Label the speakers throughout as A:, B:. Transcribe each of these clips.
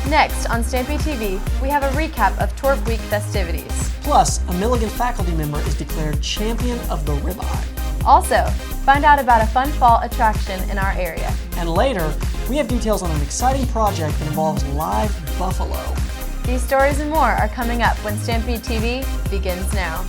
A: Next on Stampede TV, we have a recap of TWIRP Week festivities.
B: Plus, a Milligan faculty member is declared champion of the ribeye.
A: Also, find out about a fun fall attraction in our area.
B: And later, we have details on an exciting project that involves live buffalo.
A: These stories and more are coming up when Stampede TV begins now.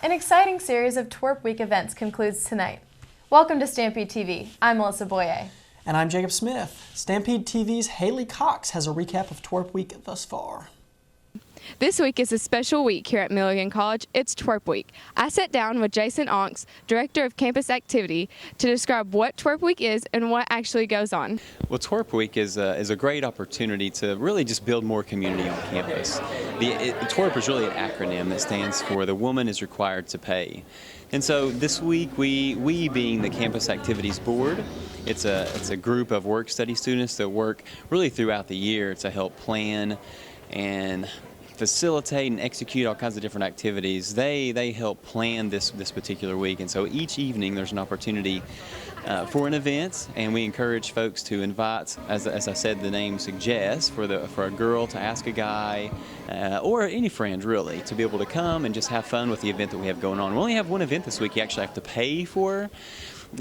A: An exciting series of TWIRP Week events concludes tonight. Welcome to Stampede TV. I'm Alyssa Boyer.
B: And I'm Jacob Smith. Stampede TV's Haley Cox has a recap of TWIRP Week thus far.
C: This week is a special week here at Milligan College. It's TWIRP Week. I sat down with Jason Onks, Director of Campus Activity, to describe what TWIRP Week is and what actually goes on.
D: Well, TWIRP Week is a great opportunity to really just build more community on campus. TWIRP is really an acronym that stands for The Woman is Required to Pay. And so this week, we being the Campus Activities Board, it's a group of work study students that work really throughout the year to help plan and facilitate and execute all kinds of different activities. They help plan this particular week, and so each evening there's an opportunity for an event, and we encourage folks to invite, as I said the name suggests, for a girl to ask a guy or any friend really to be able to come and just have fun with the event that we have going on. We only have one event this week you actually have to pay for,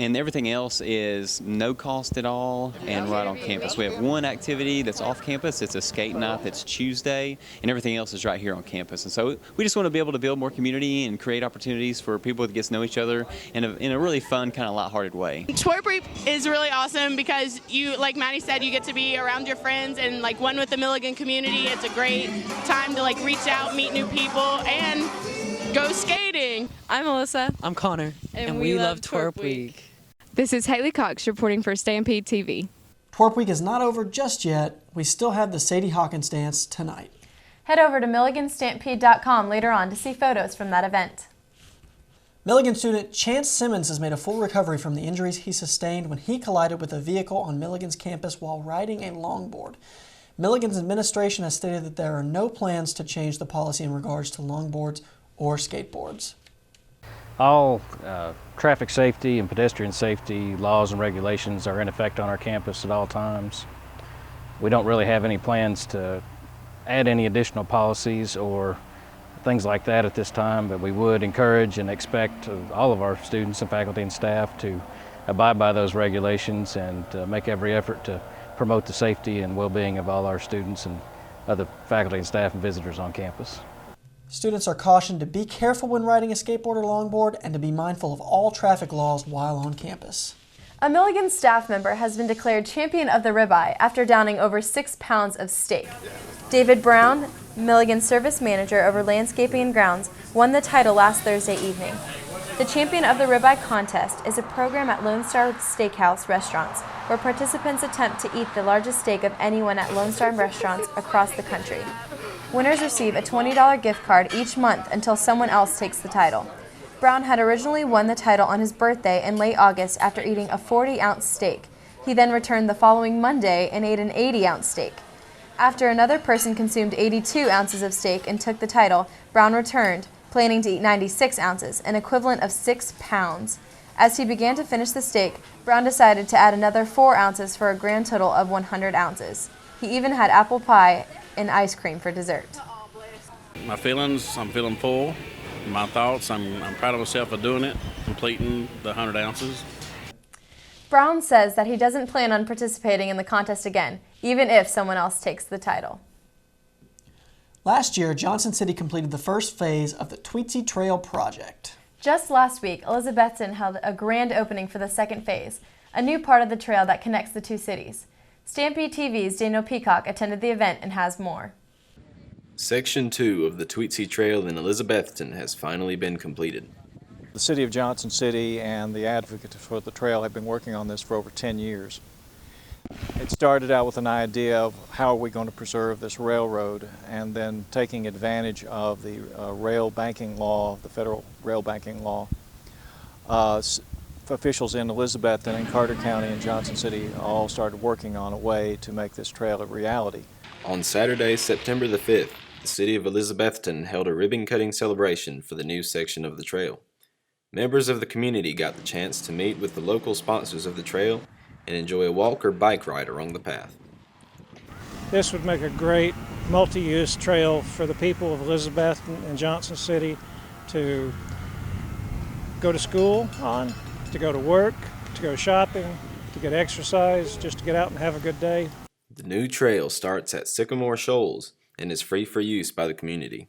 D: and everything else is no cost at all and right on campus. We have one activity that's off campus. It's a skate night that's Tuesday, and everything else is right here on campus. And so we just want to be able to build more community and create opportunities for people to get to know each other in a really fun, kind of lighthearted way.
E: TWIRP Week is really awesome because you, like Maddie said, you get to be around your friends and like one with the Milligan community. It's a great time to like reach out, meet new people, and go skating.
C: I'm Alyssa.
F: I'm Connor. And we love TWIRP Week.
C: This is Haley Cox reporting for Stampede TV.
B: TWIRP Week is not over just yet. We still have the Sadie Hawkins dance tonight.
A: Head over to milliganstampede.com later on to see photos from that event.
B: Milligan student Chance Simmons has made a full recovery from the injuries he sustained when he collided with a vehicle on Milligan's campus while riding a longboard. Milligan's administration has stated that there are no plans to change the policy in regards to longboards or skateboards.
G: All traffic safety and pedestrian safety laws and regulations are in effect on our campus at all times. We don't really have any plans to add any additional policies or things like that at this time, but we would encourage and expect all of our students and faculty and staff to abide by those regulations and make every effort to promote the safety and well-being of all our students and other faculty and staff and visitors on campus.
B: Students are cautioned to be careful when riding a skateboard or longboard and to be mindful of all traffic laws while on campus.
A: A Milligan staff member has been declared champion of the ribeye after downing over 6 pounds of steak. David Brown, Milligan service manager over landscaping and grounds, won the title last Thursday evening. The Champion of the Ribeye contest is a program at Lone Star Steakhouse restaurants where participants attempt to eat the largest steak of anyone at Lone Star restaurants across the country. Winners receive a $20 gift card each month until someone else takes the title. Brown had originally won the title on his birthday in late August after eating a 40-ounce steak. He then returned the following Monday and ate an 80-ounce steak. After another person consumed 82 ounces of steak and took the title, Brown returned, planning to eat 96 ounces, an equivalent of 6 pounds. As he began to finish the steak, Brown decided to add another 4 ounces for a grand total of 100 ounces. He even had apple pie and ice cream for dessert.
H: My feelings, I'm feeling full. My thoughts, I'm proud of myself for doing it, completing the 100 ounces.
A: Brown says that he doesn't plan on participating in the contest again, even if someone else takes the title.
B: Last year, Johnson City completed the first phase of the Tweetse Trail project.
A: Just last week, Elizabethton held a grand opening for the second phase, a new part of the trail that connects the two cities. Stampede TV's Daniel Peacock attended the event and has more.
I: Section 2 of the Tweetse Trail in Elizabethton has finally been completed. The City of Johnson City and the advocates for the trail have been working on this for over 10 years. It started out with an idea of how are we going to preserve this railroad, and then taking advantage of the rail banking law, the federal rail banking law. Officials in Elizabethton and Carter County and Johnson City all started working on a way to make this trail a reality.
J: On Saturday, September the 5th, the City of Elizabethton held a ribbon-cutting celebration for the new section of the trail. Members of the community got the chance to meet with the local sponsors of the trail and enjoy a walk or bike ride along the path.
K: This would make a great multi-use trail for the people of Elizabethton and Johnson City to go to school on, to go to work, to go shopping, to get exercise, just to get out and have a good day.
J: The new trail starts at Sycamore Shoals and is free for use by the community.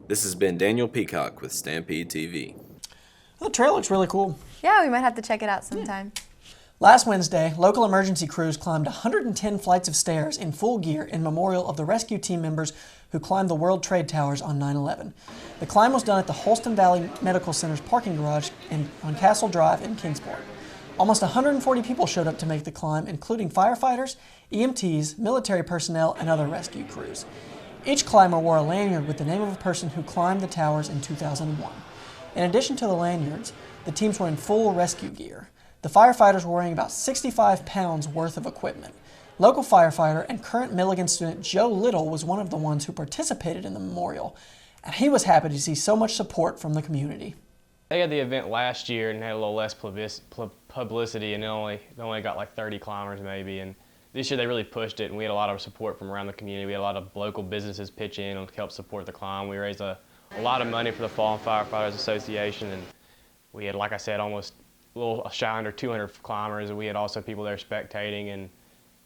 J: This has been Daniel Peacock with Stampede TV.
B: The trail looks really cool.
A: Yeah, we might have to check it out sometime.
B: Last Wednesday, local emergency crews climbed 110 flights of stairs in full gear in memorial of the rescue team members who climbed the World Trade Towers on 9/11. The climb was done at the Holston Valley Medical Center's parking garage on Castle Drive in Kingsport. Almost 140 people showed up to make the climb, including firefighters, EMTs, military personnel, and other rescue crews. Each climber wore a lanyard with the name of a person who climbed the towers in 2001. In addition to the lanyards, the teams were in full rescue gear. The firefighters were wearing about 65 pounds worth of equipment. Local firefighter and current Milligan student Joe Little was one of the ones who participated in the memorial, and he was happy to see so much support from the community.
L: They had the event last year and had a little less publicity, and they only got like 30 climbers maybe. And this year they really pushed it, and we had a lot of support from around the community. We had a lot of local businesses pitch in and help support the climb. We raised a lot of money for the Fallen Firefighters Association, and we had, like I said, almost a little shy under 200 climbers, and we had also people there spectating, and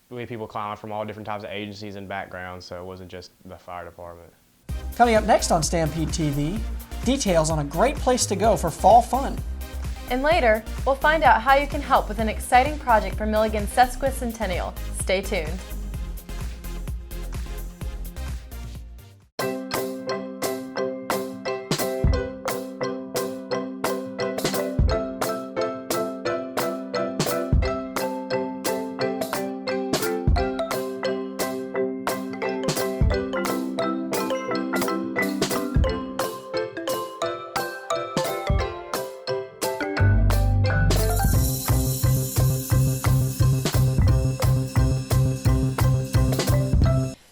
L: we had people climbing from all different types of agencies and backgrounds, so it wasn't just the fire department.
B: Coming up next on Stampede TV, details on a great place to go for fall fun.
A: And later, we'll find out how you can help with an exciting project for Milligan's sesquicentennial. Stay tuned.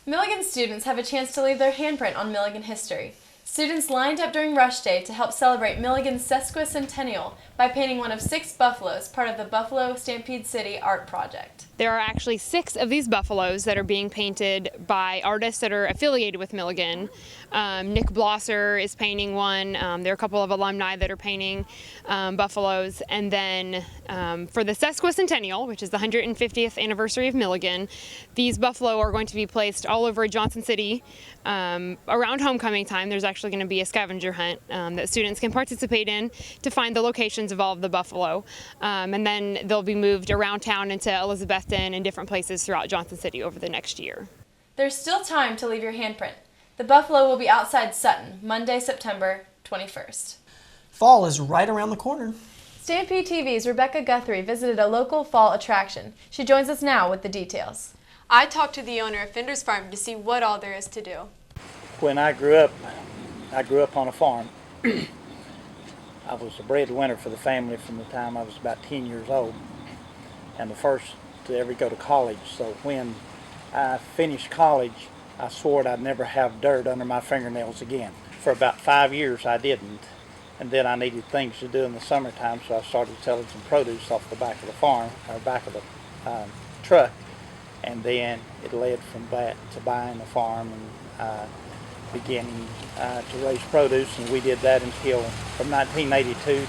A: Milligan students have a chance to leave their handprint on Milligan history. Students lined up during Rush Day to help celebrate Milligan's sesquicentennial by painting one of 6 buffaloes, part of the Buffalo Stampede City Art Project.
C: There are actually 6 of these buffaloes that are being painted by artists that are affiliated with Milligan. Nick Blosser is painting one. There are a couple of alumni that are painting buffaloes. And then for the sesquicentennial, which is the 150th anniversary of Milligan, these buffalo are going to be placed all over Johnson City. Around homecoming time, there's actually going to be a scavenger hunt that students can participate in to find the locations of all of the buffalo. And then they'll be moved around town into Elizabethton and different places throughout Johnson City over the next year.
A: There's still time to leave your handprint. The buffalo will be outside Sutton, Monday, September 21st.
B: Fall is right around the corner.
A: Stampede TV's Rebecca Guthrie visited a local fall attraction. She joins us now with the details. I talked to the owner of Fenders Farm to see what all there is to do.
K: When I grew up on a farm. I was a breadwinner for the family from the time I was about 10 years old, and the first to ever go to college. So when I finished college, I swore I'd never have dirt under my fingernails again. For about 5 years I didn't, and then I needed things to do in the summertime, so I started selling some produce off the back of the farm, or back of the truck, and then it led from that to buying a farm and beginning to raise produce, and we did that until from 1982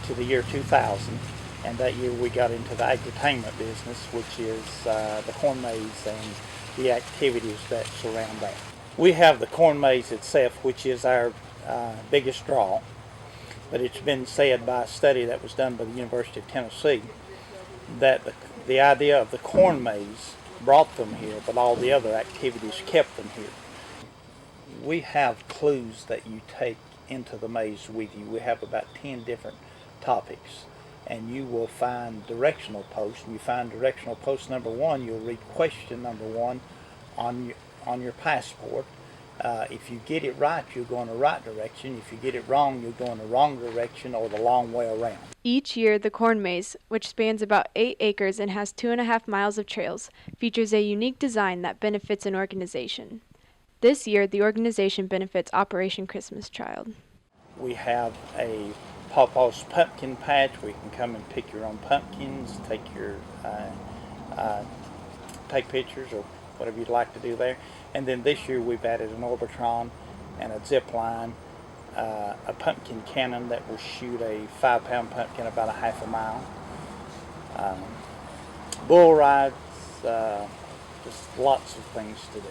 K: to the year 2000. And that year we got into the agritainment business, which is the corn maze and the activities that surround that. We have the corn maze itself, which is our biggest draw, but it's been said by a study that was done by the University of Tennessee that the idea of the corn maze brought them here, but all the other activities kept them here. We have clues that you take into the maze with you. We have about 10 different topics, and you will find directional posts. When you find directional post number 1, you'll read question number 1 on your passport. If you get it right, you'll go in the right direction. If you get it wrong, you'll go in the wrong direction or the long way around.
M: Each year, the Corn Maze, which spans about 8 acres and has 2.5 miles of trails, features a unique design that benefits an organization. This year, the organization benefits Operation Christmas Child.
K: We have a Pawpaw's Pumpkin Patch where you can come and pick your own pumpkins, take pictures or whatever you'd like to do there. And then this year we've added an Orbitron and a zip line, a pumpkin cannon that will shoot a 5-pound pumpkin about a half a mile, bull rides, just lots of things to do.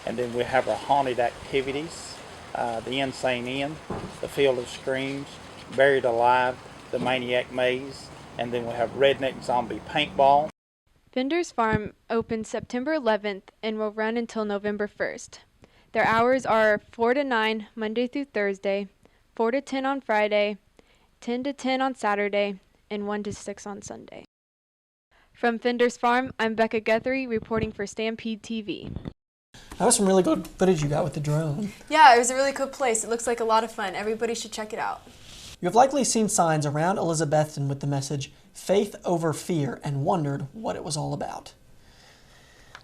K: And then we have our haunted activities, the Insane Inn, the Field of Screams, Buried Alive, the Maniac Maze, and then we have Redneck Zombie Paintball.
M: Fenders Farm opens September 11th and will run until November 1st. Their hours are 4 to 9 Monday through Thursday, 4 to 10 on Friday, 10 to 10 on Saturday, and 1 to 6 on Sunday. From Fenders Farm, I'm Becca Guthrie reporting for Stampede TV.
B: That was some really good footage you got with the drone.
A: Yeah, it was a really cool place. It looks like a lot of fun. Everybody should check it out.
B: You have likely seen signs around Elizabethton with the message, "Faith over fear," and wondered what it was all about.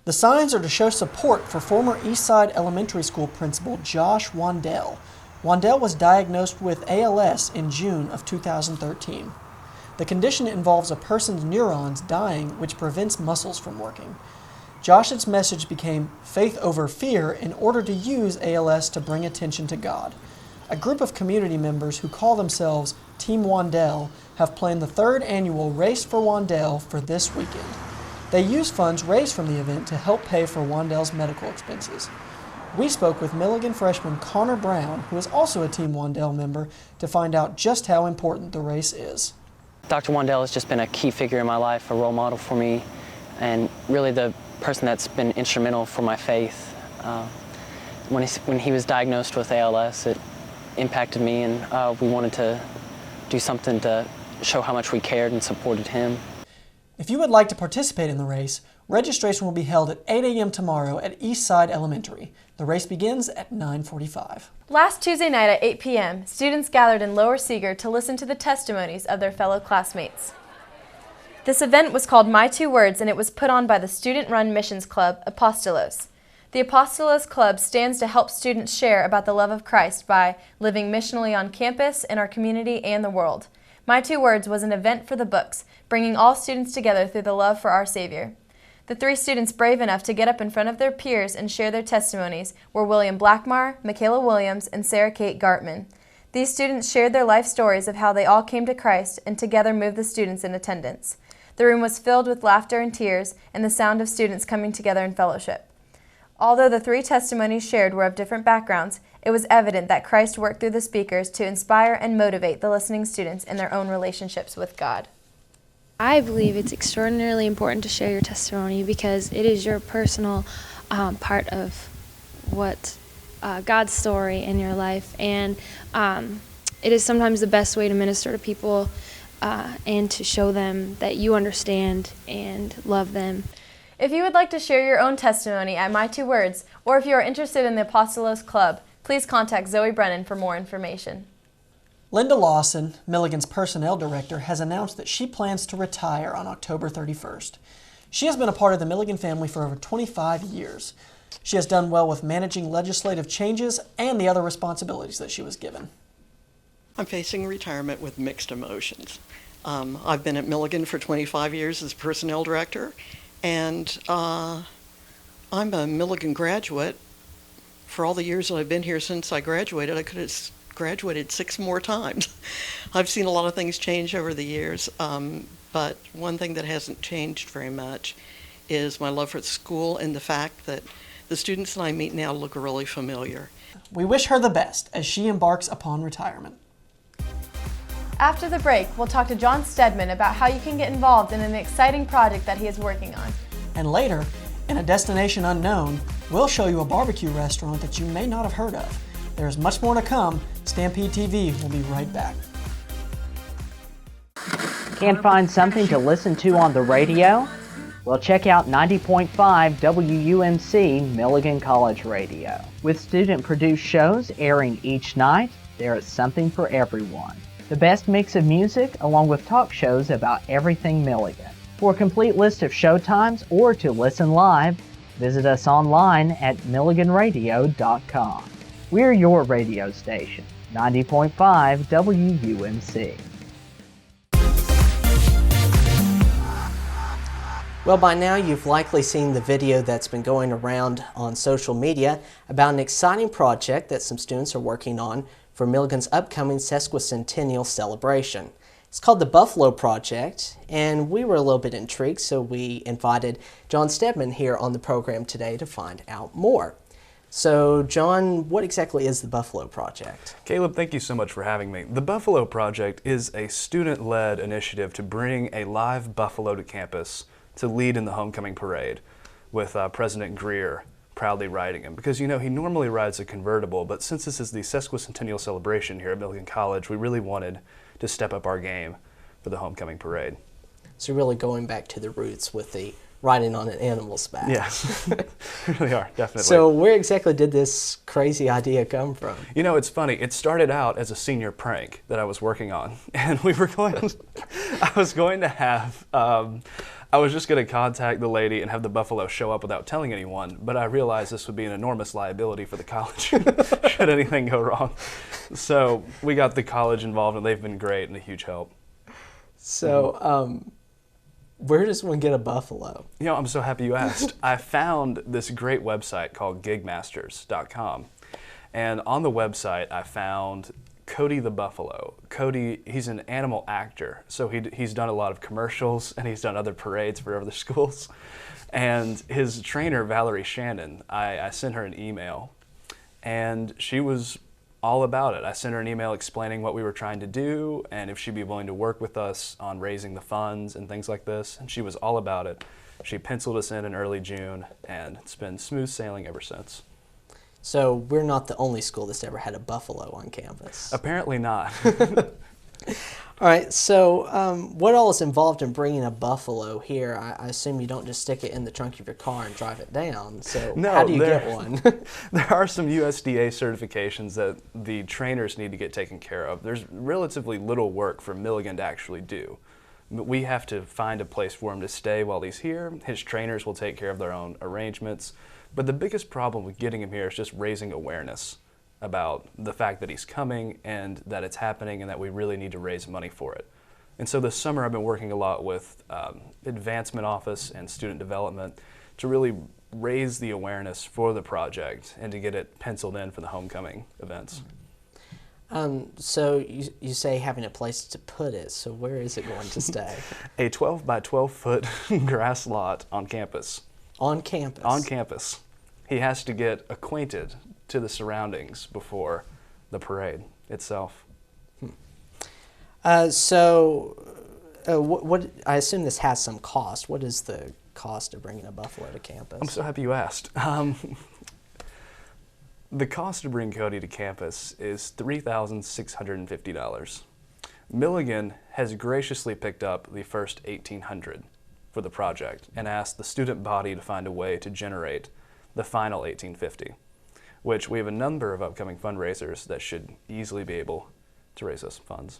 B: The signs are to show support for former Eastside Elementary School principal Josh Wandell. Wandell was diagnosed with ALS in June of 2013. The condition involves a person's neurons dying, which prevents muscles from working. Josh's message became faith over fear in order to use ALS to bring attention to God. A group of community members who call themselves Team Wandell have planned the 3rd annual Race for Wandell for this weekend. They use funds raised from the event to help pay for Wandell's medical expenses. We spoke with Milligan freshman Connor Brown, who is also a Team Wandell member, to find out just how important the race is.
F: Dr. Wandell has just been a key figure in my life, a role model for me, and really the person that's been instrumental for my faith. When he was diagnosed with ALS, it impacted me, and we wanted to do something to show how much we cared and supported him.
B: If you would like to participate in the race, registration will be held at 8 a.m. tomorrow at Eastside Elementary. The race begins at 9:45.
A: Last Tuesday night at 8 p.m., students gathered in Lower Seeger to listen to the testimonies of their fellow classmates. This event was called My Two Words, and it was put on by the student-run missions club, Apostolos. The Apostolos Club stands to help students share about the love of Christ by living missionally on campus, in our community, and the world. My Two Words was an event for the books, bringing all students together through the love for our Savior. The 3 students brave enough to get up in front of their peers and share their testimonies were William Blackmar, Michaela Williams, and Sarah Kate Gartman. These students shared their life stories of how they all came to Christ and together moved the students in attendance. The room was filled with laughter and tears and the sound of students coming together in fellowship. Although the 3 testimonies shared were of different backgrounds, it was evident that Christ worked through the speakers to inspire and motivate the listening students in their own relationships with God.
N: I believe it's extraordinarily important to share your testimony because it is your personal part of what God's story in your life, and it is sometimes the best way to minister to people and to show them that you understand and love them.
A: If you would like to share your own testimony at My Two Words, or if you are interested in the Apostolos Club, please contact Zoe Brennan for more information.
B: Linda Lawson, Milligan's personnel director, has announced that she plans to retire on October 31st. She has been a part of the Milligan family for over 25 years. She has done well with managing legislative changes and the other responsibilities that she was given.
O: I'm facing retirement with mixed emotions. I've been at Milligan for 25 years as personnel director, and I'm a Milligan graduate. For all the years that I've been here since I graduated, I could have graduated 6 more times. I've seen a lot of things change over the years, but one thing that hasn't changed very much is my love for the school and the fact that the students that I meet now look really familiar.
B: We wish her the best as she embarks upon retirement.
A: After the break, we'll talk to John Stedman about how you can get involved in an exciting project that he is working on.
B: And later, in a destination unknown, we'll show you a barbecue restaurant that you may not have heard of. There's much more to come. Stampede TV will be right back.
P: Can't find something to listen to on the radio? Well, check out 90.5 WUNC Milligan College Radio. With student-produced shows airing each night, there is something for everyone. The best mix of music along with talk shows about everything Milligan. For a complete list of show times or to listen live, visit us online at milliganradio.com. We're your radio station, 90.5 WUNC.
Q: Well, by now you've likely seen the video that's been going around on social media about an exciting project that some students are working on for Milligan's upcoming sesquicentennial celebration. It's called the Buffalo Project, and we were a little bit intrigued, so we invited John Stedman here on the program today to find out more. So, John, what exactly is the Buffalo Project?
R: Caleb, thank you so much for having me. The Buffalo Project is a student-led initiative to bring a live buffalo to campus to lead in the homecoming parade, with President Greer proudly riding him. Because, you know, he normally rides a convertible, but since this is the sesquicentennial celebration here at Milligan College, we really wanted to step up our game for the homecoming parade.
Q: So really going back to the roots with the riding on an animal's back.
R: Yes, we really are, definitely.
Q: So where exactly did this crazy idea come from?
R: You know, it's funny. It started out as a senior prank that I was working on, and we were going, I was going to have, I was just going to contact the lady and have the buffalo show up without telling anyone, but I realized this would be an enormous liability for the college should anything go wrong. So we got the college involved, and they've been great and a huge help.
Q: So, where does one get a buffalo?
R: You know, I'm so happy you asked. I found this great website called gigmasters.com, and on the website I found Cody the Buffalo. Cody, he's an animal actor, so he's done a lot of commercials and he's done other parades for other schools. And his trainer, Valerie Shannon, I sent her an email, and she was all about it. I sent her an email explaining what we were trying to do and if she'd be willing to work with us on raising the funds and things like this, and she was all about it. She penciled us in early June, and it's been smooth sailing ever since.
Q: So we're not the only school that's ever had a buffalo on campus.
R: Apparently not.
Q: All right, so what all is involved in bringing a buffalo here? I assume you don't just stick it in the trunk of your car and drive it down. So
R: no,
Q: how do you get one?
R: There are some USDA certifications that the trainers need to get taken care of. There's relatively little work for Milligan to actually do. We have to find a place for him to stay while he's here. His trainers will take care of their own arrangements. But the biggest problem with getting him here is just raising awareness about the fact that he's coming and that it's happening and that we really need to raise money for it. And so this summer I've been working a lot with Advancement Office and Student Development to really raise the awareness for the project and to get it penciled in for the homecoming events.
Q: So you say having a place to put it, so where is it going to stay?
R: A 12 by 12 foot grass lot on campus.
Q: On campus?
R: On campus. He has to get acquainted to the surroundings before the parade itself.
Q: What I assume this has some cost. What is the cost of bringing a buffalo to campus?
R: I'm so happy you asked. The cost to bring Cody to campus is $3,650. Milligan has graciously picked up the first $1,800 for the project and asked the student body to find a way to generate the final $1,850, which we have a number of upcoming fundraisers that should easily be able to raise us funds.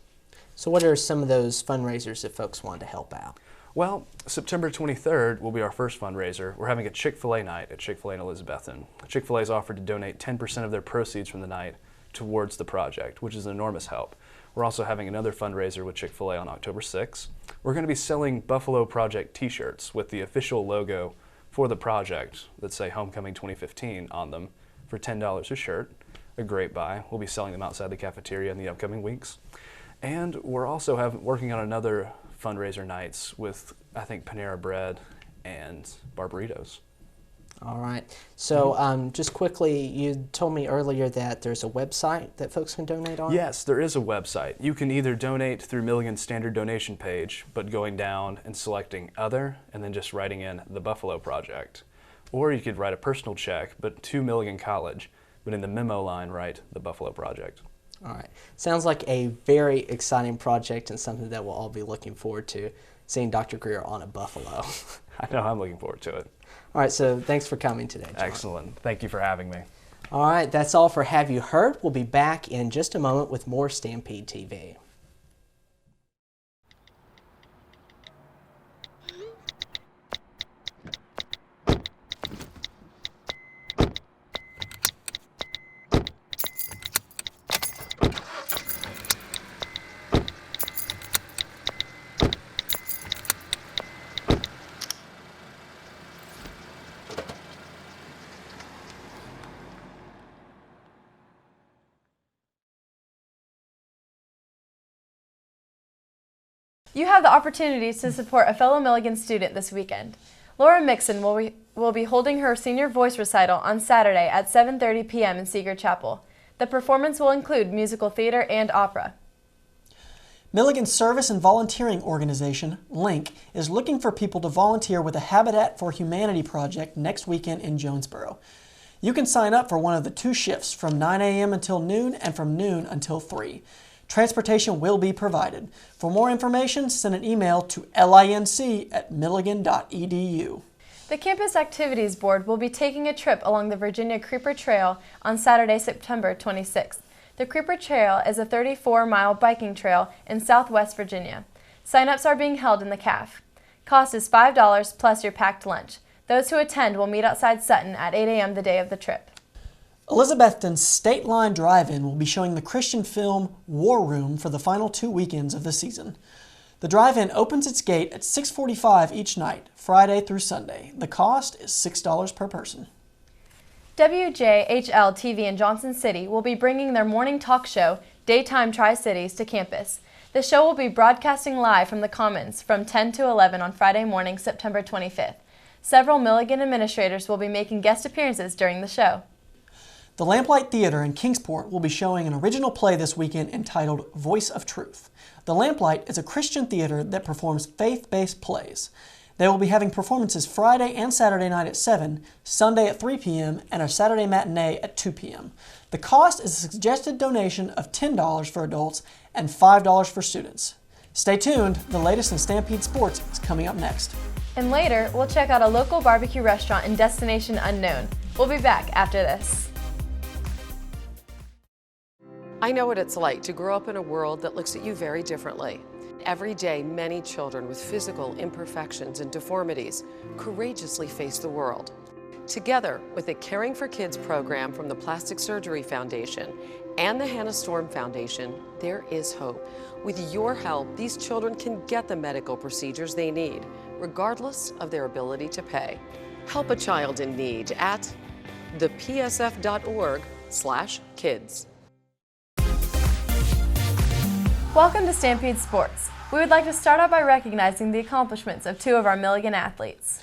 Q: So what are some of those fundraisers if folks want to help out?
R: Well, September 23rd will be our first fundraiser. We're having a Chick-fil-A night at Chick-fil-A in Elizabethton. Chick-fil-A has offered to donate 10% of their proceeds from the night towards the project, which is an enormous help. We're also having another fundraiser with Chick-fil-A on October 6th. We're going to be selling Buffalo Project t-shirts with the official logo for the project that say Homecoming 2015 on them for $10 a shirt. A great buy. We'll be selling them outside the cafeteria in the upcoming weeks. And we're also working on another fundraiser nights with, I think, Panera Bread and Barbaritos.
Q: All right. So just quickly, you told me earlier that there's a website that folks can donate on?
R: Yes, there is a website. You can either donate through Milligan's standard donation page, but going down and selecting Other, and then just writing in the Buffalo Project. Or you could write a personal check, but to Milligan College, but in the memo line, write the Buffalo Project.
Q: All right. Sounds like a very exciting project and something that we'll all be looking forward to, seeing Dr. Greer on a buffalo.
R: I know, I'm looking forward to it.
Q: All right, so thanks for coming today, John.
R: Excellent. Thank you for having me.
Q: All right, that's all for Have You Heard? We'll be back in just a moment with more Stampede TV.
A: You have the opportunity to support a fellow Milligan student this weekend. Laura Mixon will be holding her senior voice recital on Saturday at 7:30 p.m. in Seeger Chapel. The performance will include musical theater and opera.
B: Milligan's service and volunteering organization, LINK, is looking for people to volunteer with the Habitat for Humanity project next weekend in Jonesboro. You can sign up for one of the 2 shifts from 9 a.m. until noon and from noon until 3. Transportation will be provided. For more information, send an email to linc@milligan.edu.
A: The Campus Activities Board will be taking a trip along the Virginia Creeper Trail on Saturday, September 26th. The Creeper Trail is a 34-mile biking trail in southwest Virginia. Sign-ups are being held in the CAF. Cost is $5 plus your packed lunch. Those who attend will meet outside Sutton at 8 a.m. the day of the trip.
B: Elizabethton's State Line Drive-In will be showing the Christian film War Room for the final 2 weekends of the season. The drive-in opens its gate at 6:45 each night, Friday through Sunday. The cost is $6 per person.
A: WJHL-TV in Johnson City will be bringing their morning talk show, Daytime Tri-Cities, to campus. The show will be broadcasting live from the Commons from 10 to 11 on Friday morning, September 25th. Several Milligan administrators will be making guest appearances during the show.
B: The Lamplight Theater in Kingsport will be showing an original play this weekend entitled Voice of Truth. The Lamplight is a Christian theater that performs faith-based plays. They will be having performances Friday and Saturday night at 7, Sunday at 3 p.m., and a Saturday matinee at 2 p.m. The cost is a suggested donation of $10 for adults and $5 for students. Stay tuned, the latest in Stampede Sports is coming up next.
A: And later, we'll check out a local barbecue restaurant in Destination Unknown. We'll be back after this.
S: I know what it's like to grow up in a world that looks at you very differently. Every day, many children with physical imperfections and deformities courageously face the world. Together with the Caring for Kids program from the Plastic Surgery Foundation and the Hannah Storm Foundation, there is hope. With your help, these children can get the medical procedures they need, regardless of their ability to pay. Help a child in need at thepsf.org/kids.
A: Welcome to Stampede Sports. We would like to start out by recognizing the accomplishments of 2 of our Milligan athletes.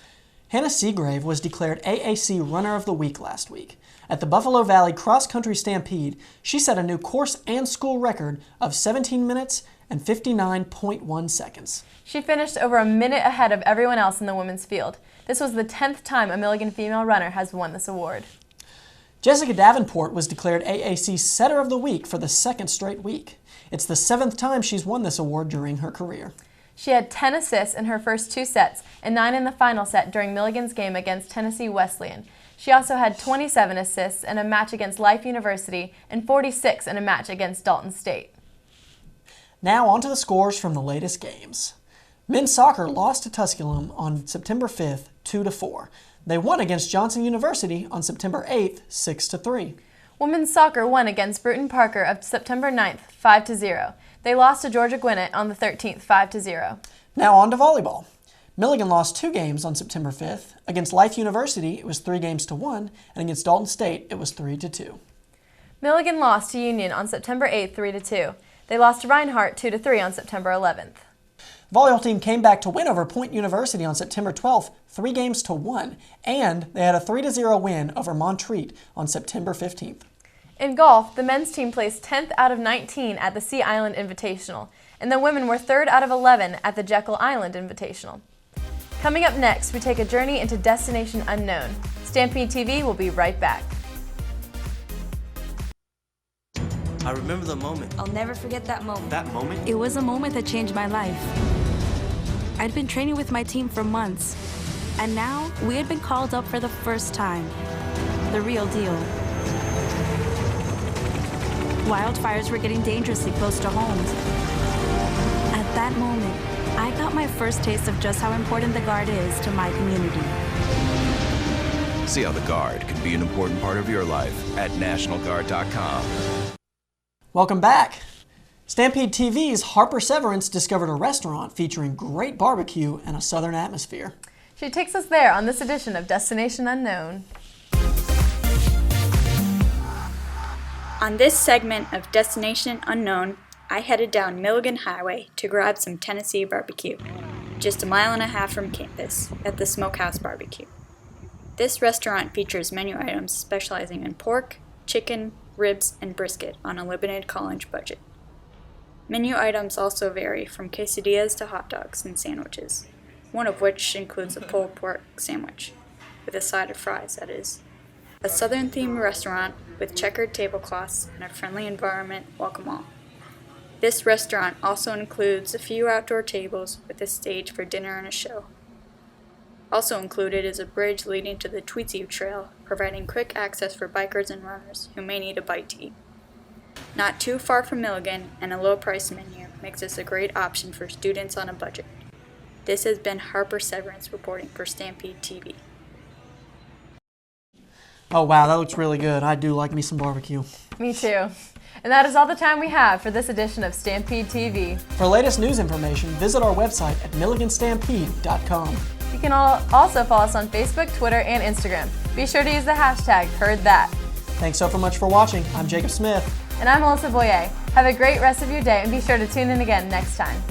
B: Hannah Seagrave was declared AAC Runner of the Week last week. At the Buffalo Valley Cross Country Stampede, she set a new course and school record of 17 minutes and 59.1 seconds.
A: She finished over a minute ahead of everyone else in the women's field. This was the 10th time a Milligan female runner has won this award.
B: Jessica Davenport was declared AAC Setter of the Week for the 2nd straight week. It's the 7th time she's won this award during her career.
A: She had 10 assists in her first 2 sets and 9 in the final set during Milligan's game against Tennessee Wesleyan. She also had 27 assists in a match against Life University and 46 in a match against Dalton State.
B: Now on to the scores from the latest games. Men's soccer lost to Tusculum on September 5th, 2-4. They won against Johnson University on September 8th, 6-3.
A: Women's soccer won against Bruton Parker of September 9th, 5-0. They lost to Georgia Gwinnett on the 13th, 5-0.
B: Now on to volleyball. Milligan lost 2 games on September 5th. Against Life University, it was 3-1, and against Dalton State, it was 3-2.
A: Milligan lost to Union on September 8th, 3-2. They lost to Reinhardt 2-3 on September 11th.
B: The volleyball team came back to win over Point University on September 12th, 3-1, and they had a 3-0 win over Montreat on September 15th.
A: In golf, the men's team placed 10th out of 19 at the Sea Island Invitational, and the women were 3rd out of 11 at the Jekyll Island Invitational. Coming up next, we take a journey into Destination Unknown. Stampede TV will be right back.
T: I remember the moment.
U: I'll never forget that moment.
T: That moment?
U: It was a moment that changed my life. I'd been training with my team for months, and now we had been called up for the first time. The real deal. Wildfires were getting dangerously close to homes. At that moment, I got my first taste of just how important the Guard is to my community.
V: See how the Guard can be an important part of your life at NationalGuard.com.
B: Welcome back. Stampede TV's Harper Severance discovered a restaurant featuring great barbecue and a southern atmosphere.
A: She takes us there on this edition of Destination Unknown.
W: On this segment of Destination Unknown, I headed down Milligan Highway to grab some Tennessee barbecue, just a mile and a half from campus at the Smokehouse Barbecue. This restaurant features menu items specializing in pork, chicken, ribs, and brisket on a limited college budget. Menu items also vary from quesadillas to hot dogs and sandwiches, one of which includes a pulled pork sandwich, with a side of fries, that is. A southern-themed restaurant with checkered tablecloths and a friendly environment welcome all. This restaurant also includes a few outdoor tables with a stage for dinner and a show. Also included is a bridge leading to the Tweetse Trail, providing quick access for bikers and runners who may need a bite to eat. Not too far from Milligan, and a low-price menu makes this a great option for students on a budget. This has been Harper Severance reporting for Stampede TV.
B: Oh wow, that looks really good. I do like me some barbecue.
A: Me too. And that is all the time we have for this edition of Stampede TV.
B: For latest news information, visit our website at milliganstampede.com.
A: You can also follow us on Facebook, Twitter, and Instagram. Be sure to use the hashtag #HeardThat.
B: Thanks so much for watching. I'm Jacob Smith.
A: And I'm Alyssa Boyer. Have a great rest of your day and be sure to tune in again next time.